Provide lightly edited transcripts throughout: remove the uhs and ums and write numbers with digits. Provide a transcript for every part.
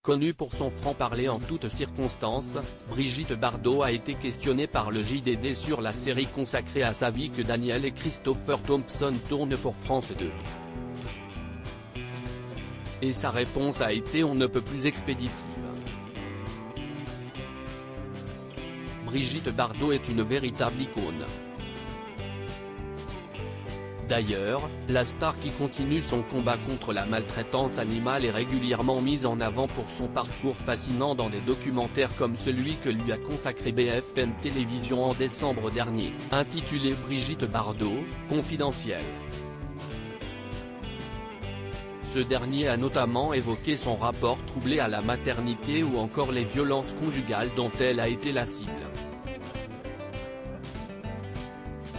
Connue pour son franc-parler en toutes circonstances, Brigitte Bardot a été questionnée par le JDD sur la série consacrée à sa vie que Daniel et Christopher Thompson tournent pour France 2. Et sa réponse a été on ne peut plus expéditive. Brigitte Bardot est une véritable icône. D'ailleurs, la star qui continue son combat contre la maltraitance animale est régulièrement mise en avant pour son parcours fascinant dans des documentaires comme celui que lui a consacré BFM Télévision en décembre dernier, intitulé Brigitte Bardot, confidentiel. Ce dernier a notamment évoqué son rapport troublé à la maternité ou encore les violences conjugales dont elle a été la cible.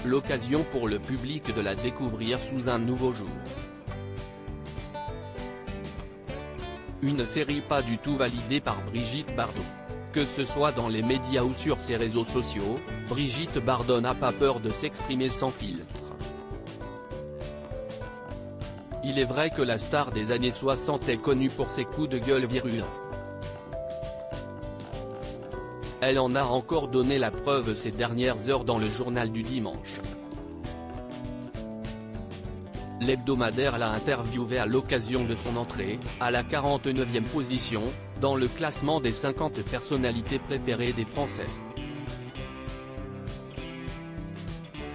L'occasion pour le public de la découvrir sous un nouveau jour. Une série pas du tout validée par Brigitte Bardot. Que ce soit dans les médias ou sur ses réseaux sociaux, Brigitte Bardot n'a pas peur de s'exprimer sans filtre. Il est vrai que la star des années 60 est connue pour ses coups de gueule virulents. Elle en a encore donné la preuve ces dernières heures dans le journal du dimanche. L'hebdomadaire l'a interviewée à l'occasion de son entrée, à la 49e position, dans le classement des 50 personnalités préférées des Français.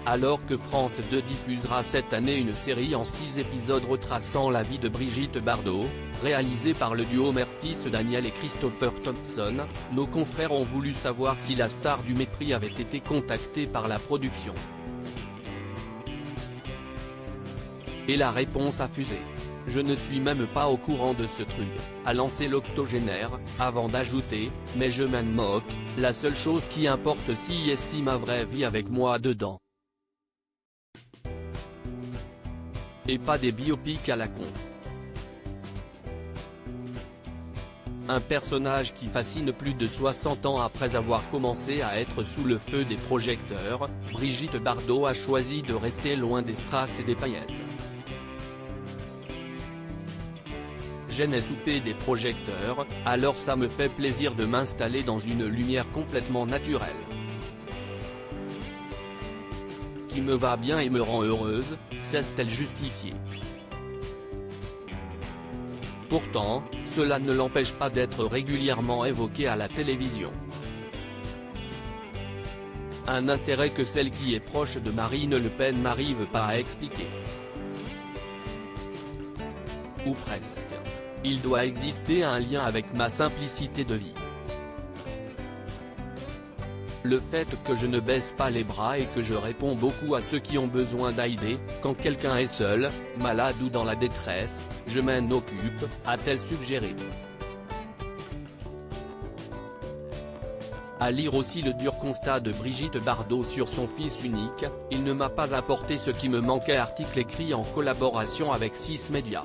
Alors que France 2 diffusera cette année une série en 6 épisodes retraçant la vie de Brigitte Bardot, réalisée par le duo mère-fils Daniel et Christopher Thompson, nos confrères ont voulu savoir si la star du mépris avait été contactée par la production. Et la réponse a fusé. « Je ne suis même pas au courant de ce truc », a lancé l'octogénaire, avant d'ajouter « mais je m'en moque, la seule chose qui importe si est ma vraie vie avec moi dedans. Et pas des biopics à la con. » Un personnage qui fascine plus de 60 ans après avoir commencé à être sous le feu des projecteurs, Brigitte Bardot a choisi de rester loin des strass et des paillettes. Je n'ai soupé des projecteurs, alors ça me fait plaisir de m'installer dans une lumière complètement naturelle. Qui me va bien et me rend heureuse, s'est-elle justifiée. Pourtant, cela ne l'empêche pas d'être régulièrement évoqué à la télévision. Un intérêt que celle qui est proche de Marine Le Pen n'arrive pas à expliquer. Ou presque. Il doit exister un lien avec ma simplicité de vie. Le fait que je ne baisse pas les bras et que je réponds beaucoup à ceux qui ont besoin d'aider, quand quelqu'un est seul, malade ou dans la détresse, je m'en occupe, a-t-elle suggéré. À lire aussi le dur constat de Brigitte Bardot sur son fils unique, il ne m'a pas apporté ce qui me manquait, article écrit en collaboration avec 6 médias.